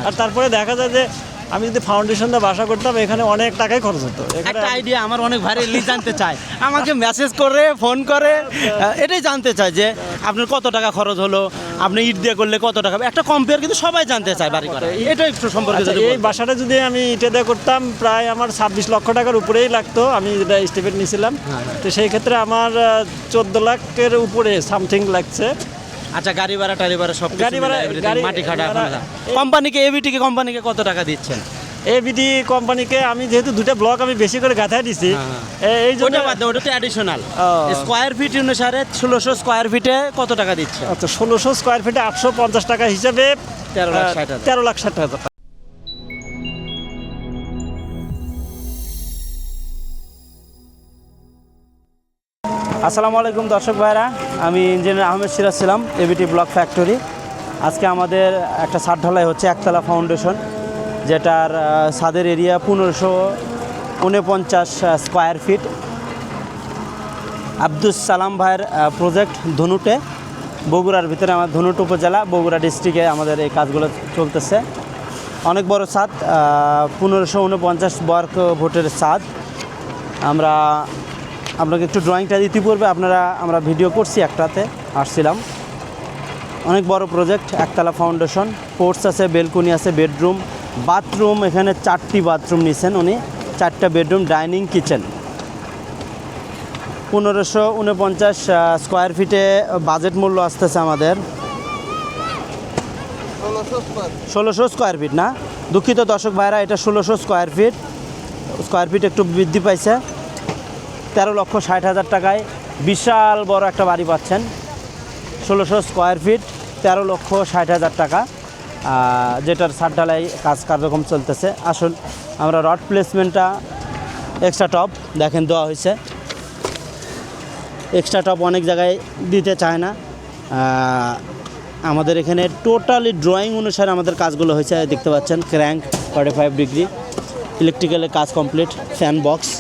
আর তারপরে দেখা যায় যে আমি যদি ফাউন্ডেশন দিয়ে বাসা করতাম এখানে অনেক টাকাই খরচ হতো। একটা আইডিয়া আমার অনেক ভারী জানতে চায়, আমাকে মেসেজ করে ফোন করে এটাই জানতে চায় যে আপনার কত টাকা খরচ হলো, আপনি ইট দিয়ে করলে কত টাকা, একটা কম্পেয়ার কিন্তু সবাই জানতে চায় বাড়ি করা। এটা একটু সম্পর্কে যদি এই বাসাটা যদি আমি ইটে দিয়ে করতাম প্রায় আমার 26 লক্ষ টাকার উপরেই লাগতো, আমি যেটা এস্টিমেট নিয়েছিলাম। তো সেই ক্ষেত্রে আমার 14 লাখের উপরে সামথিং লাগছে। আচ্ছা, গাড়ি ভাড়া টাড়ি ভাড়া সব গাড়ি ভাড়া, মাটি খাটা কোম্পানিকে এবিটিকে কোম্পানিকে কত টাকা দিচ্ছেন? এবিডি কোম্পানিকে আমি যেহেতু দুটো ব্লক আমি বেশি করে গাঁথায় দিছি, এই জন্য ওটা তো অ্যাডিশনাল স্কোয়ার ফিট অনুসারে 1600 স্কোয়ার ফিটে কত টাকা দিচ্ছে? আচ্ছা, 1600 স্কোয়ার ফিটে 850 টাকা হিসাবে 13,60,000 টাকা। আসসালামু আলাইকুম দর্শক ভাইরা, আমি ইঞ্জিনিয়ার আহমেদ সিরাজ ছিলাম, এবিটি ব্লক ফ্যাক্টরি। আজকে আমাদের একটা ছাদ ঢালাই হচ্ছে একতলা ফাউন্ডেশন, যেটার ছাদের area 1549 square feet. Abdus Salam ভাইয়ের প্রজেক্ট ধনুটে, বগুড়ার ভিতরে, আমার ধনুট উপজেলা, বগুড়া ডিস্ট্রিক্টে আমাদের এই কাজগুলো চলতেছে। অনেক বড় ছাদ, 1549 বর্গ ফুটের ছাদ। আমরা আপনাকে একটু ড্রয়িংটা ইতিপূর্বে আমরা ভিডিও করছি, একটাতে আসছিলাম। অনেক বড় প্রজেক্ট, একতলা ফাউন্ডেশন, পোর্টস আছে, বেলকনি আছে, বেডরুম, বাথরুম। এখানে 4টি বাথরুম নিয়েছেন উনি, 4টা বেডরুম, ডাইনিং, কিচেন। 1549 স্কোয়ার ফিটে বাজেট মূল্য আসতেছে আমাদের 1600 স্কোয়ার ফিট, না দুঃখিত দর্শক ভাইরা, এটা 1600 স্কোয়ার ফিট একটু বৃদ্ধি পাইছে। 13,60,000 টাকায় বিশাল বড় একটা বাড়ি পাচ্ছেন। 1600 স্কোয়ার ফিট, 13,60,000 টাকা, যেটার ছাদ ঢালাই কাজ কার্যক্রম চলতেছে। আসুন আমরা রড প্লেসমেন্টটা, এক্সট্রা টপ দেখেন দেওয়া হয়েছে। এক্সট্রা টপ অনেক জায়গায় দিতে চায় না, আমাদের এখানে টোটালি ড্রয়িং অনুসারে আমাদের কাজগুলো হয়েছে। দেখতে পাচ্ছেন ক্র্যাঙ্ক 45 ডিগ্রি, ইলেকট্রিক্যালের কাজ কমপ্লিট। ফ্যান বক্স,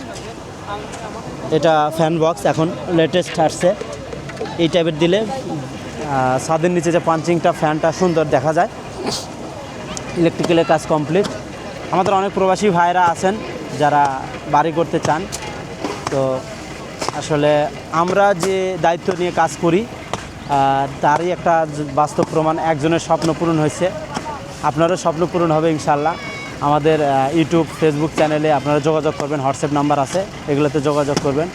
এটা ফ্যান বক্স এখন লেটেস্ট আসছে। এই টাইপের দিলে ছাদের নিচে যে পাঞ্চিংটা, ফ্যানটা সুন্দর দেখা যায়। ইলেকট্রিক্যালের কাজ কমপ্লিট। আমাদের অনেক প্রবাসী ভাইরা আছেন যারা বাড়ি করতে চান, তো আসলে আমরা যে দায়িত্ব নিয়ে কাজ করি তারই একটা বাস্তব প্রমাণ। একজনের স্বপ্ন পূরণ হয়েছে, আপনারও স্বপ্ন পূরণ হবে ইনশাল্লাহ। আমাদের ইউটিউব, ফেসবুক চ্যানেলে আপনারা যোগাযোগ করবেন, হোয়াটসঅ্যাপ নাম্বার আছে, এগুলোতে যোগাযোগ করবেন।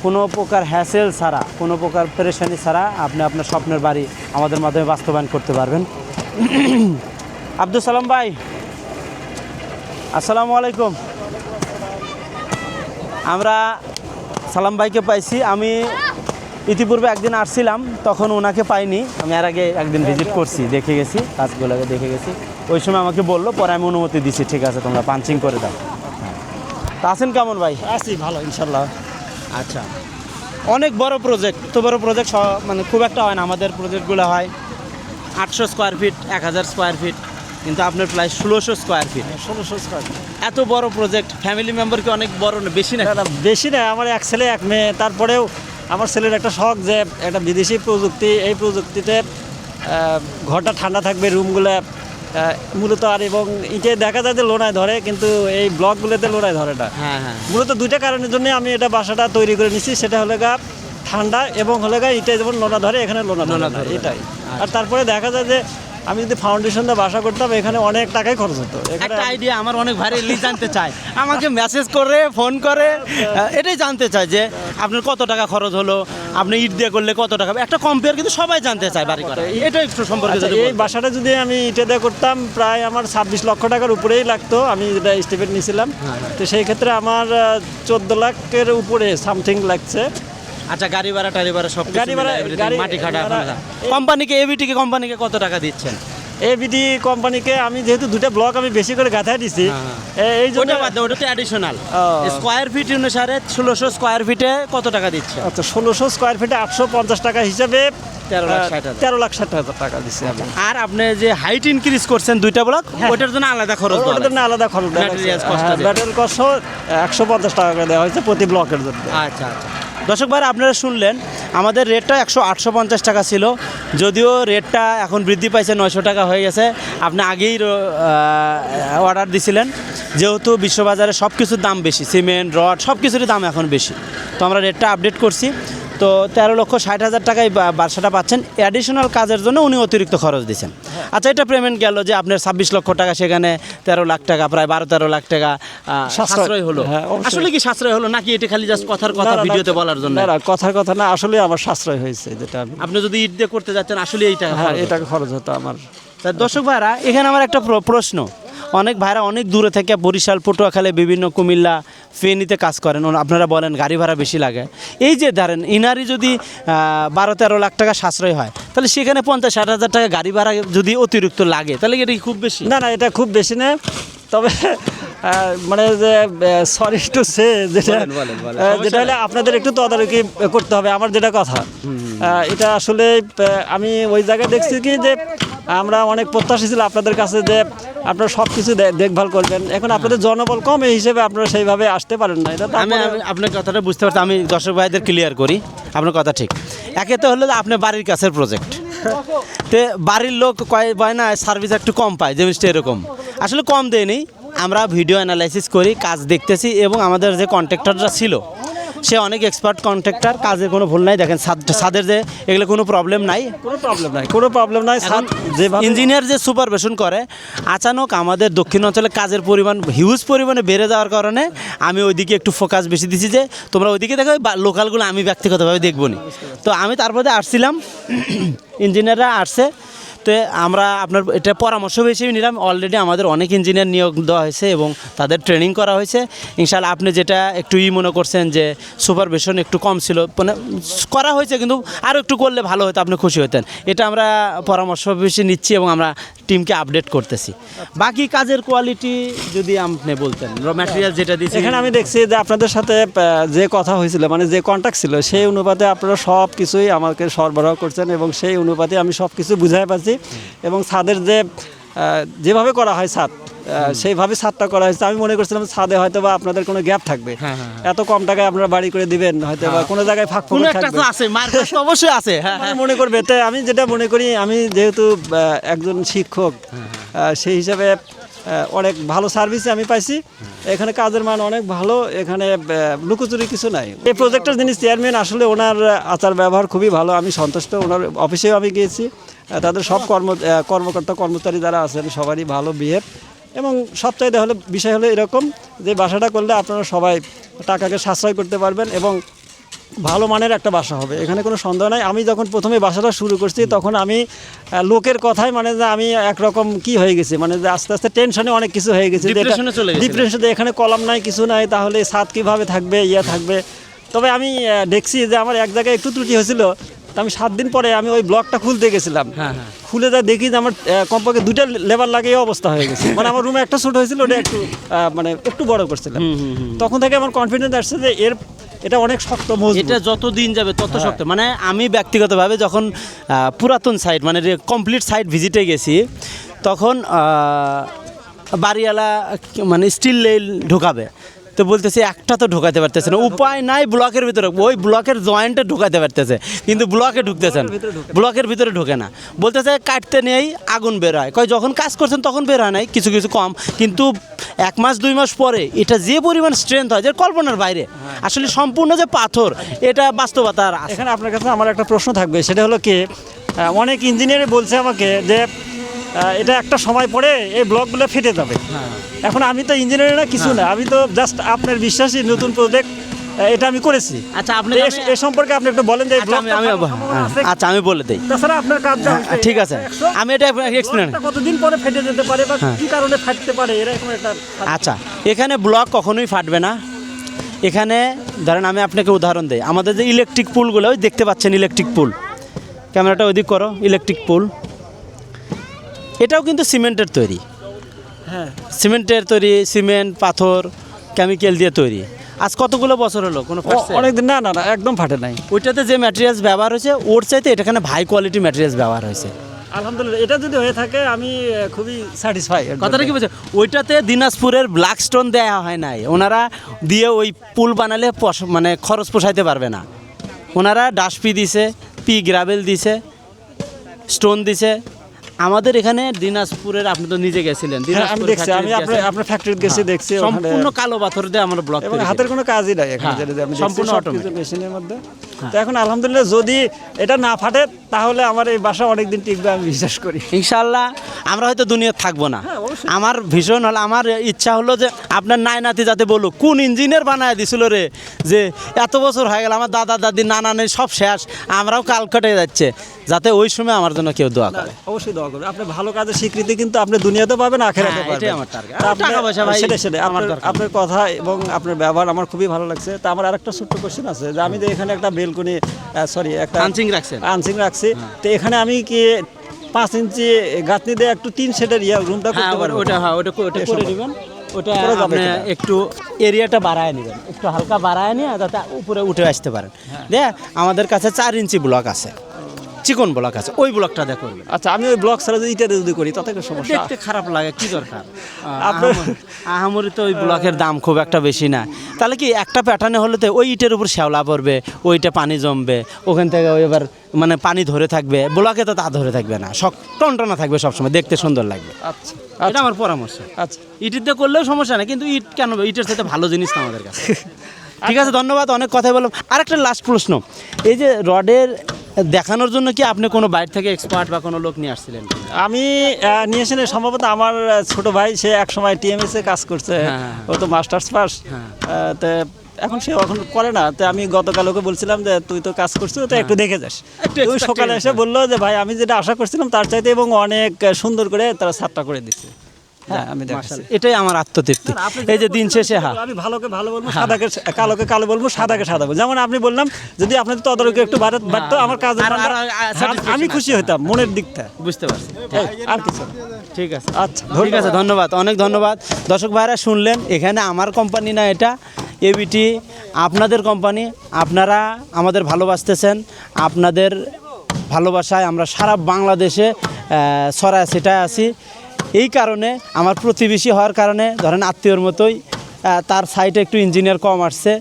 কোনো প্রকার হ্যাসেল ছাড়া, কোনো প্রকার পেরেশানি ছাড়া আপনি আপনার স্বপ্নের বাড়ি আমাদের মাধ্যমে বাস্তবায়ন করতে পারবেন। আব্দুল সালাম ভাই, আসসালামু আলাইকুম। আমরা সালাম ভাইকে পাইছি, আমি ইতিপূর্বে একদিন আসছিলাম, তখন ওনাকে পাইনি। আমি এর আগে একদিন ভিজিট করছি, দেখে গেছি, কাজগুলোকে দেখে গেছি। ওই সময় আমাকে বললো, পরে আমি অনুমতি দিছি, ঠিক আছে তোমরা পাঞ্চিং করে দাও। তা আছেন কেমন ভাই? আছি ভালো ইনশাল্লাহ। আচ্ছা, অনেক বড় প্রজেক্ট, তো বড় প্রজেক্ট মানে খুব একটা হয় না। আমাদের প্রজেক্টগুলো হয় 800 স্কোয়ার ফিট, 1000 স্কোয়ার ফিট, কিন্তু আপনার প্রায় 1600 স্কোয়ার ফিট। 1600 স্কোয়ার ফিট এত বড় প্রজেক্ট, ফ্যামিলি মেম্বার কি অনেক বড় না? বেশি না? বেশি না, আমার এক ছেলে এক মেয়ে। তারপরেও আমার ছেলের একটা শখ যে একটা বিদেশি প্রযুক্তি, এই প্রযুক্তিতে ঘরটা ঠান্ডা থাকবে, রুমগুলো মূলত। আর এবং ইটে দেখা যায় যে লোনায় ধরে, কিন্তু এই ব্লকগুলোতে লোনায় ধরে না। হ্যাঁ হ্যাঁ, মূলত দুইটা কারণের জন্য আমি এটা বাসাটা তৈরি করে নিচ্ছি। সেটা হলে গা ঠান্ডা, এবং হলে গা ইটে যেমন লোনা ধরে, এখানে লোনা ধরে না, এটাই। আর তারপরে দেখা যায় যে আমি যদি ফাউন্ডেশন দিয়ে বাসা করতাম এখানে অনেক টাকাই খরচ হতো। একটা আইডিয়া আমার অনেক ভারী জানতে চায়, আমাকে মেসেজ করে ফোন করে এটাই জানতে চায় যে আপনার কত টাকা খরচ হলো, আপনি ইট দিয়ে করলে কত টাকা, একটা কম্পেয়ার কিন্তু সবাই জানতে চায় বাড়ি করা। এটা একটু সম্পর্কে যদি এই বাসাটা যদি আমি ইটে দিয়ে করতাম প্রায় আমার 26 লক্ষ টাকার উপরেই লাগতো, আমি যেটা এস্টিমেট নিয়েছিলাম। তো সেই ক্ষেত্রে আমার 14 লাখের উপরে সামথিং লাগছে। আচ্ছা, গাড়ি ভাড়া টাড়ি ভাড়া সব গাড়ি ভাড়া, মাটি খাটা কোম্পানিকে এবিটিকে কোম্পানিকে কত টাকা দিচ্ছেন? এবিডি কোম্পানিকে আমি যেহেতু দুটো ব্লক আমি বেশি করে গাঁথায় দিছি, এই জন্য। ওটা তো অ্যাডিশনাল স্কোয়ার ফিট অনুসারে 1600 স্কোয়ার ফিটে কত টাকা দিচ্ছে? আচ্ছা, 1600 স্কোয়ার ফিটে 850 টাকা হিসাবে 13,60,000 টাকা দিচ্ছি আমি। আর আপনি যে হাইট ইনক্রিজ করছেন দুইটা ব্লক, ওটার জন্য আলাদা খরচ, ওটার জন্য আলাদা খরচ, ব্যাটারি কষ্ট 150 টাকা করে দেওয়া হয়েছে প্রতি ব্লকের জন্য। আচ্ছা আচ্ছা, দর্শক ভাই আপনারা শুনলেন, আমাদের রেটটা 850 টাকা ছিল, যদিও রেটটা এখন বৃদ্ধি পাইছে 900 টাকা হয়ে গেছে, আপনি আগেই অর্ডার দিছিলেন, যেহেতু বিশ্ববাজারে সব কিছুর দাম বেশি, সিমেন্ট রড সব কিছুরই দাম এখন বেশি, তো আমরা রেটটা আপডেট করছি। তো 13,60,000 টাকায় বাসাটা পাচ্ছেন। অ্যাডিশনাল কাজের জন্য উনি অতিরিক্ত খরচ দিচ্ছেন। আচ্ছা, এটা পেমেন্ট গেল যে আপনার 26 লক্ষ টাকা, সেখানে 13 লাখ টাকা, প্রায় 12-13 লাখ টাকা সাশ্রয় হলো। হ্যাঁ, অবশ্যই। আসলে কি সাশ্রয় হলো নাকি এটা খালি জাস্ট কথার কথা না, না, ভিডিওতে বলার জন্য? না, কথার কথা না, আসলে আমার সাশ্রয় হয়েছে, যেটা আমি আপনি যদি ইট দিয়ে করতে যাচ্ছেন আসলে এই টাকা হ্যাঁ খরচ এটা খরচ হতো আমার। তা দর্শক ভাইরা, এখানে আমার একটা প্রশ্ন, অনেক ভাইরা অনেক দূরে থেকে বরিশাল, পটুয়াখালী, বিভিন্ন কুমিল্লা, ফেনীতে কাজ করেন, আপনারা বলেন গাড়ি ভাড়া বেশি লাগে। এই যে ধরেন ইনারই যদি 12-13 লাখ টাকা সাশ্রয় হয়, তাহলে সেখানে 50-60 হাজার টাকা গাড়ি ভাড়া যদি অতিরিক্ত লাগে, তাহলে এটা কি খুব বেশি? না না, এটা খুব বেশি না, তবে মানে যে সরি টু সে, যেটা বলেন, বলেন। যেটা হলে আপনাদের একটু তদারকি করতে হবে, আমার যেটা কথা। এটা আসলে আমি ওই জায়গায় দেখছি কি যে আমরা অনেক প্রত্যাশী ছিল আপনাদের কাছে যে আপনারা সব কিছু দেখভাল করবেন। এখন আপনাদের জনবল কম, এই হিসেবে আপনারা সেইভাবে আসতে পারেন না। এটা আমি আপনার কথাটা বুঝতে পারছি, আমি দর্শক ভাইদের ক্লিয়ার করি, আপনার কথা ঠিক। একে তো হলো আপনার বাড়ির কাছের প্রজেক্ট, তে বাড়ির লোক কয় না সার্ভিস একটু কম পায়, জিনিসটা এরকম আসলে কম দেয়নি। আমরা ভিডিও অ্যানালাইসিস করি, কাজ দেখতেছি, এবং আমাদের যে কন্ট্রাক্টররা ছিল সে অনেক এক্সপার্ট কন্ট্রাক্টর, কাজের কোনো ভুল নাই। দেখেন ছাদের যে এগুলো কোনো প্রবলেম নাই, কোনো প্রবলেম নাই। যেভাবে ইঞ্জিনিয়ার যে সুপারভিশন করে, আচানক আমাদের দক্ষিণ অঞ্চলে কাজের পরিমাণ হিউজ পরিমাণে বেড়ে যাওয়ার কারণে আমি ওইদিকে একটু ফোকাস বেশি দিছি, যে তোমরা ওইদিকে দেখো, লোকালগুলো আমি ব্যক্তিগতভাবে দেখবো নি। তো আমি তারপরে আসছিলাম, ইঞ্জিনিয়াররা আসছে, তো আমরা আপনার এটা পরামর্শ হিসেবে নিলাম। অলরেডি আমাদের অনেক ইঞ্জিনিয়ার নিয়োগ দেওয়া হয়েছে এবং তাদের ট্রেনিং করা হয়েছে। ইনশাআল্লাহ আপনি যেটা একটু মনে করছেন যে সুপারভিশন একটু কম ছিল, মানে করা হয়েছে, কিন্তু আরও একটু করলে ভালো হতো, আপনি খুশি হতেন। এটা আমরা পরামর্শ হিসেবে নিচ্ছি এবং আমরা টিমকে আপডেট করতেছি। বাকি কাজের কোয়ালিটি যদি আপনি বলতেন, র ম্যাটেরিয়াল যেটা দিয়েছি, এখানে আমি দেখছি যে আপনাদের সাথে যে কথা হয়েছিল, মানে যে কন্ট্যাক্ট ছিল, সেই অনুপাতে আপনারা সব কিছুই আমাকে সরবরাহ করছেন, এবং সেই অনুপাতে আমি সব কিছু বুঝাই পাচ্ছি। এবং ছাদের যে যেভাবে করা হয় ছাদ, সেইভাবে ছাদটা করা হয়েছে। আমি মনে করছিলাম ছাদে হয়তো বা আপনাদের কোনো গ্যাপ থাকবে, এত কম টাকায় আপনারা বাড়ি করে দিবেন, হয়তো বা কোনো জায়গায় ফাঁক কোনো ফোকর একটা থাকবে, তো আছে, মার্কেট তো অবশ্যই আছে। হ্যাঁ, মানে মনে করবে। তাই আমি যেটা মনে করি, আমি যেহেতু একজন শিক্ষক, সেই হিসাবে অনেক ভালো সার্ভিস আমি পাইছি। এখানে কাজের মান অনেক ভালো, এখানে লুকোচুরি কিছু নাই। এই প্রজেক্টের যিনি চেয়ারম্যান, আসলে ওনার আচার ব্যবহার খুবই ভালো, আমি সন্তুষ্ট। ওনার অফিসেও আমি গিয়েছি, তাদের সব কর্মকর্তা কর্মচারী যারা আছেন সবারই ভালো বিহেভ। এবং সবচাইতে হলো বিষয় হলো এরকম যে বাসাটা করলে আপনারা সবাই টাকাকে সাশ্রয় করতে পারবেন এবং ভালো মানের একটা বাসা হবে, এখানে কোনো সন্দেহ নাই। আমি যখন প্রথমে বাসাটা শুরু করছি, তখন আমি লোকের কথাই, মানে যে আমি একরকম কি হয়ে গেছি, মানে যে আস্তে আস্তে টেনশনে অনেক কিছু হয়ে গেছে, ডিপ্রেশনে, এখানে কলাম নাই, কিছু নাই, তাহলে ছাদ কীভাবে থাকবে, থাকবে। তবে আমি দেখছি যে আমার এক জায়গায় একটু ত্রুটি হয়েছিল, তো আমি 7 দিন পরে আমি ওই ব্লকটা খুলতে গেছিলাম, খুলে যা দেখি যে আমার কমপক্ষে 2টা লেবার লাগিয়ে অবস্থা হয়ে গেছে। মানে আমার রুমে একটা ছোট হয়েছিল, ওটা একটু মানে একটু বড় করছিলাম। তখন থেকে আমার কনফিডেন্স আসছে যে এটা অনেক শক্ত, মজবুত। এটা যত দিন যাবে তত শক্ত। মানে আমি ব্যক্তিগতভাবে যখন পুরাতন সাইট, মানে কমপ্লিট সাইট ভিজিটে গেছি, তখন বাড়িওয়ালা মানে স্টিল রেল ঢোকাবে, তো বলতেছে একটা তো ঢোকাতে পারতেছে না, উপায় নাই, ব্লকের ভিতরে, ওই ব্লকের জয়েন্টে ঢোকাতে পারতেছে, কিন্তু ব্লকে ঢুকতেছেন, ব্লকের ভিতরে ঢোকে না। বলতেছে কাটতে নেই, আগুন বের হয়, কয় যখন কাজ করছেন তখন বের হয় নাই, কিছু কিছু কম, কিন্তু 1 মাস 2 মাস পরে এটা যে পরিমাণ স্ট্রেংথ হয়, যে কল্পনার বাইরে, আসলে সম্পূর্ণ যে পাথর, এটা বাস্তবতা। আর এখানে আপনার কাছে আমার একটা প্রশ্ন থাকবে, সেটা হলো কি, অনেক ইঞ্জিনিয়ার বলছে আমাকে যে এটা একটা সময় পরে এই ব্লকগুলো ফেটে যাবে। এখন আমি তো ইঞ্জিনিয়ার না, কিছু না, আমি তো জাস্ট আপনার বিশ্বাসী নতুন প্রজেক্ট এটা আমি করেছি। আচ্ছা, আপনি এ সম্পর্কে আপনি একটু বলেন যে আচ্ছা আমি বলে দিই। তাছাড়া আপনার কাজ ঠিক আছে, আমি এটা এক্সপ্লেন, কতদিন পরে ফেটে যেতে পারে বা কি কারণে ফাটতে পারে, এরকম একটা। আচ্ছা, এখানে ব্লক কখনোই ফাটবে না। এখানে ধরেন আমি আপনাকে উদাহরণ দিই, আমাদের যে ইলেকট্রিক পুলগুলো ওই দেখতে পাচ্ছেন, ইলেকট্রিক পুল, ক্যামেরাটা ওইদিক করো, ইলেকট্রিক পুল, এটাও কিন্তু সিমেন্টের তৈরি। হ্যাঁ, সিমেন্টের তৈরি, সিমেন্ট পাথর কেমিক্যাল দিয়ে তৈরি। আজ কতগুলো বছর হলো, কোনো অনেকদিন, না না না, একদম ফাটে নাই। ওইটাতে যে ম্যাটেরিয়ালস ব্যবহার হয়েছে, ওর চাইতে এটাখানে হাই কোয়ালিটি ম্যাটেরিয়ালস ব্যবহার হয়েছে। আলহামদুলিল্লাহ, এটা যদি হয়ে থাকে আমি খুবই স্যাটিসফাই। কথাটা কি বলছে, ওইটাতে দিনাজপুরের ব্ল্যাক স্টোন দেওয়া হয় নাই, ওনারা দিয়ে ওই পুল বানালে মানে খরচ পোষাইতে পারবে না, ওনারা ডাসপি দিছে, পি গ্রাভেল দিছে, স্টোন দিছে। আমাদের এখানে দিনাজপুরের, আপনি তো নিজে গেছিলেন হ্যাঁ, আমি দিনাজপুর দেখছি, আমি আপনার ফ্যাক্টরিতে গেছি, দেখছি ওখানে সম্পূর্ণ কালো পাথর দিয়ে আমরা ব্লক এবং হাতের কোনো কাজই নাই এখানে, হ্যাঁ, যেটা আমি সম্পূর্ণ সম্পূর্ণ automatic। মেশিনের মধ্যে। তো এখন আলহামদুলিল্লাহ যদি এটা না ফাটে তাহলে আমার এই বাসা অনেকদিন টিকবে আমি বিশ্বাস করি। ইনশাআল্লাহ আমরা হয়তো দুনিয়াতে থাকবো না। আমার ভীষণ হলো, আমার ইচ্ছা হলো যে আপনার নাই নাতি যাতে বলুক কোন ইঞ্জিনিয়ার বানায় দিছিল রে, যে এত বছর হয়ে গেল আমার দাদা দাদি নানা নেই সব শেষ, আমরাও কাল কেটে যাচ্ছে, যাতে ওই সময় আমার জন্য কেউ দোয়া করে। অবশ্যই দোয়া করবেন। আপনি ভালো কাজের স্বীকৃতি কিন্তু আপনি দুনিয়াতে পাবেন, আখেরাতে হ্যাঁ, পাবেন। এটাই আমার target। তা আপনি- টাকা পয়সা ভাই সেটাই আমার আপনার দরকার আপনার কথা এবং আপনার ব্যবহার আমার খুবই ভালো লাগছে। তা আমার আরেকটা ছোট্ট কোশ্চেন আছে, যে আমি যে এখানে একটা বেলকনি, সরি একটা আনসিং রাখছেন। আনসিং রাখছি, তো এখানে আমি কি 5 ইঞ্চি গাঁথনি দিয়ে একটু 3 শেডের রুমটা হ্যাঁ করতে পারবো? ওটা করে দিবেন। ওটা করা যাবে আপনি কিনা? একটু এরিয়াটা বাড়ায় নেবেন, একটু হালকা বাড়ায় নিয়ে যাতে উপরে উঠে আসতে পারেন। আমাদের কাছে 4 ইঞ্চি ব্লক আছে, চিকন ব্লক আছে, ওই ব্লকটা দিয়ে করবেন। আচ্ছা, আমি ওই ব্লক ছাড়া যদি ইটাতে যদি করি তাতে কোনো সমস্যা? দেখতে খারাপ লাগে, কি দরকার? আপনার- আহামরি তো ওই ব্লকের দাম খুব একটা বেশি না। তাহলে কি একটা প্যাটার্নে হলে তো ওই ইটের উপর শ্যাওলা পড়বে, ওইটা পানি জমবে, ওখান থেকে ওই এবার মানে পানি ধরে থাকবে, ব্লকে তো তা ধরে থাকবে না, টনটনা থাকবে সবসময়, দেখতে সুন্দর লাগবে। আচ্ছা এটা আমার পরামর্শ। আচ্ছা ইটের দিয়ে করলেও সমস্যা নেই, কিন্তু ইট কেন, ইটের সাথে ভালো জিনিস না আমাদের কাছে। ঠিক আছে, ধন্যবাদ, অনেক কথাই বললাম। আরেকটা লাস্ট প্রশ্ন, এই যে রডের দেখানোর জন্য কি আপনি কোনো বাইরে থেকে এক্সপার্ট বা কোনো লোক নিয়ে আসছিলেন? আমি নিয়ে এসে সম্ভবত আমার ছোট ভাই, সে এক সময় টিএমএস এ কাজ করছে, হ্যাঁ। ও তো মাস্টার্স পাস, তো এখন সে এখন করে না। তো আমি গতকাল ওকে বলছিলাম যে তুই তো কাজ করছিস, তো একটু দেখে যাস। একটু তুই সকালে এসে experience। বললো যে ভাই আমি যেটা আশা করছিলাম তার চাইতে এবং অনেক সুন্দর করে তারা ছাদটা করে দিচ্ছে। হ্যাঁ, আমি দেখাচ্ছি। মাশাআল্লাহ, এটাই আমার আত্মতৃপ্তি। না, আপনি এই যে যেটা দিন বলছেন, শেষে হ্যাঁ আমি ভালোকে ভালো বলবো, সাদাকে কালোকে কালো বলবো, সাদাকে সাদা বলবো। যেমন আপনি বললাম যদি আপনাদের তদারকি একটু বাড়তো আমার কাজের আর- মানটা, আর- আর- আমি খুশি হতাম মনের দিকটা। বুঝতে পারছি। আর কিছু না। ঠিক আছে, আচ্ছা, ঠিক আছে, ধন্যবাদ, অনেক ধন্যবাদ। দর্শক ভাইরা শুনলেন, এখানে আমার কোম্পানি না, এটা এবিটি আপনাদের কোম্পানি। আপনারা আমাদের ভালোবাসতেছেন, আপনাদের ভালোবাসায় আমরা সারা বাংলাদেশে ছড়ায় ছিটায় আছি। এই কারণে আমার প্রতিবেশী হওয়ার কারণে ধরেন আত্মীয়র মতোই, তার সাইটে একটু ইঞ্জিনিয়ার কম আসছে,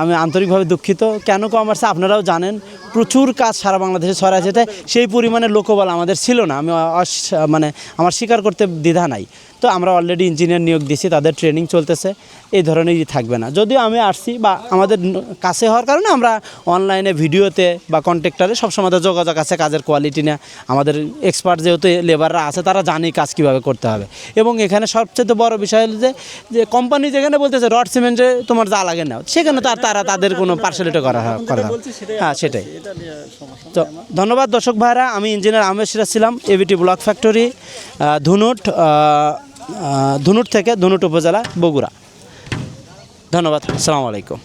আমি আন্তরিকভাবে দুঃখিত। কেন কম আসছে আপনারাও জানেন, প্রচুর কাজ সারা বাংলাদেশে ছড়ায় ছিটায়, সেই পরিমাণে লোকবল আমাদের ছিল না। আমি মানে আমার স্বীকার করতে দ্বিধা নাই। তো আমরা অলরেডি ইঞ্জিনিয়ার নিয়োগ দিয়েছি, তাদের ট্রেনিং চলতেছে, এই ধরনেরই থাকবে না। যদিও আমি আসছি বা আমাদের কাছে হওয়ার কারণে আমরা অনলাইনে ভিডিওতে বা কন্ট্রাক্টরে সবসময় তো যোগাযোগ আছে, কাজের কোয়ালিটি নিয়ে। আমাদের এক্সপার্ট যেহেতু লেবাররা আছে, তারা জানে কাজ কীভাবে করতে হবে। এবং এখানে সবচেয়ে বড় বিষয় হলো যে কোম্পানি যেখানে বলতেছে রড সিমেন্টে তোমার যা লাগে নাও, সেখানে তো আর তাদের কোনো পার্সেলিটি করা হবে। হ্যাঁ, সেটাই। তো ধন্যবাদ দর্শক ভাইরা, আমি ইঞ্জিনিয়ার আহমেদ সিরাজ ছিলাম, এবিটি ব্লক ফ্যাক্টরি, ধুনুট থেকে, ধুনুট উপজেলা, বগুড়া। ধন্যবাদ, আসসালামু আলাইকুম।